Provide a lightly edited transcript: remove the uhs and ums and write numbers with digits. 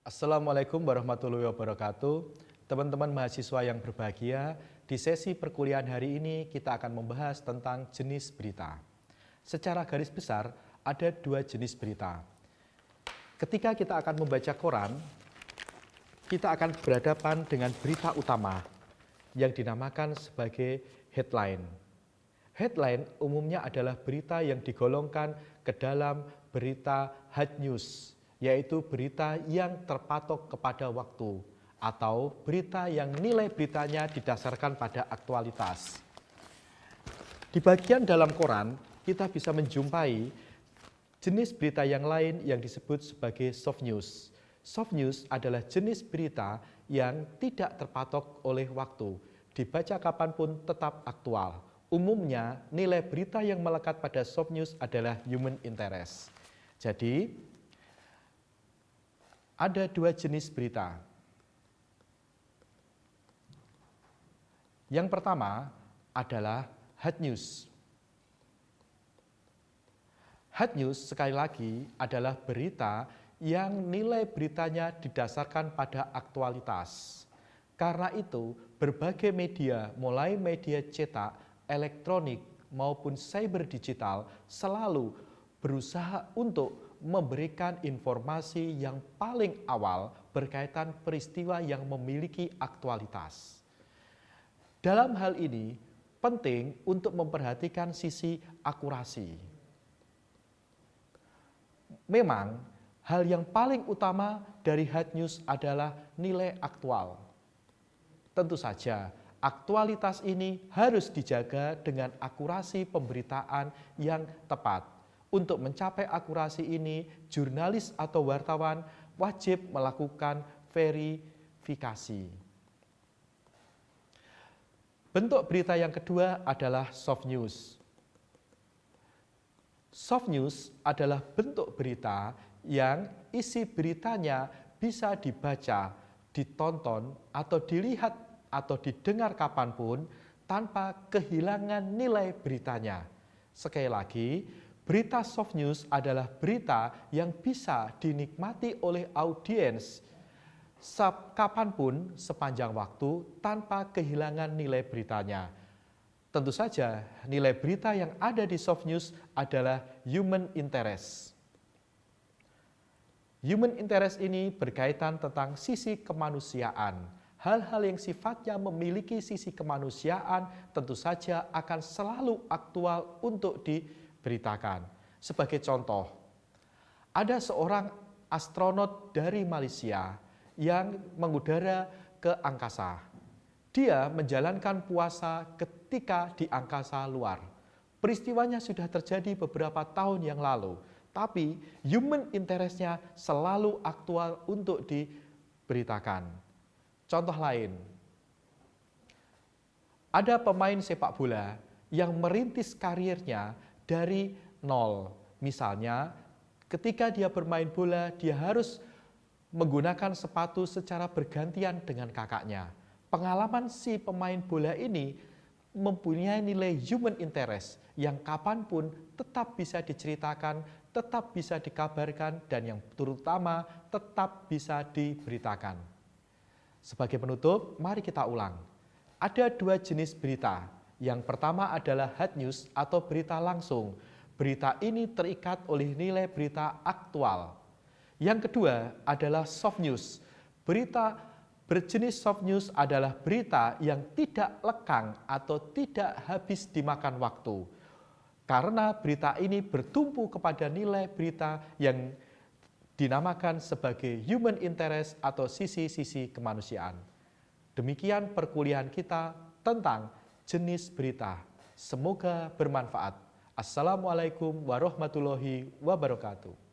Assalamualaikum warahmatullahi wabarakatuh. Teman-teman mahasiswa yang berbahagia, di sesi perkuliahan hari ini kita akan membahas tentang jenis berita. Secara garis besar, ada dua jenis berita. Ketika kita akan membaca koran, kita akan berhadapan dengan berita utama yang dinamakan sebagai headline. Headline umumnya adalah berita yang digolongkan ke dalam berita hard news, yaitu berita yang terpatok kepada waktu atau berita yang nilai beritanya didasarkan pada aktualitas. Di bagian dalam koran, kita bisa menjumpai jenis berita yang lain yang disebut sebagai soft news. Soft news adalah jenis berita yang tidak terpatok oleh waktu, dibaca kapanpun tetap aktual. Umumnya, nilai berita yang melekat pada soft news adalah human interest. Jadi, ada dua jenis berita. Yang pertama adalah hard news. Hard news sekali lagi adalah berita yang nilai beritanya didasarkan pada aktualitas. Karena itu, berbagai media, mulai media cetak, elektronik maupun cyber digital selalu berusaha untuk memberikan informasi yang paling awal berkaitan peristiwa yang memiliki aktualitas. Dalam hal ini, penting untuk memperhatikan sisi akurasi. Memang, hal yang paling utama dari hard news adalah nilai aktual. Tentu saja, aktualitas ini harus dijaga dengan akurasi pemberitaan yang tepat. Untuk mencapai akurasi ini, jurnalis atau wartawan wajib melakukan verifikasi. Bentuk berita yang kedua adalah soft news. Soft news adalah bentuk berita yang isi beritanya bisa dibaca, ditonton, atau dilihat atau didengar kapanpun tanpa kehilangan nilai beritanya. Sekali lagi, berita soft news adalah berita yang bisa dinikmati oleh audiens kapanpun sepanjang waktu tanpa kehilangan nilai beritanya. Tentu saja nilai berita yang ada di soft news adalah human interest. Human interest ini berkaitan tentang sisi kemanusiaan. Hal-hal yang sifatnya memiliki sisi kemanusiaan tentu saja akan selalu aktual untuk diberitakan. Sebagai contoh, ada seorang astronot dari Malaysia yang mengudara ke angkasa. Dia menjalankan puasa ketika di angkasa luar. Peristiwanya sudah terjadi beberapa tahun yang lalu, tapi human interest-nya selalu aktual untuk diberitakan. Contoh lain, ada pemain sepak bola yang merintis karirnya dari nol. Misalnya, ketika dia bermain bola, dia harus menggunakan sepatu secara bergantian dengan kakaknya. Pengalaman si pemain bola ini mempunyai nilai human interest yang kapanpun tetap bisa diceritakan, tetap bisa dikabarkan, dan yang terutama tetap bisa diberitakan. Sebagai penutup, mari kita ulang. Ada dua jenis berita. Yang pertama adalah hard news atau berita langsung. Berita ini terikat oleh nilai berita aktual. Yang kedua adalah soft news. Berita berjenis soft news adalah berita yang tidak lekang atau tidak habis dimakan waktu. Karena berita ini bertumpu kepada nilai berita yang dinamakan sebagai human interest atau sisi-sisi kemanusiaan. Demikian perkuliahan kita tentang jenis berita. Semoga bermanfaat. Assalamualaikum warahmatullahi wabarakatuh.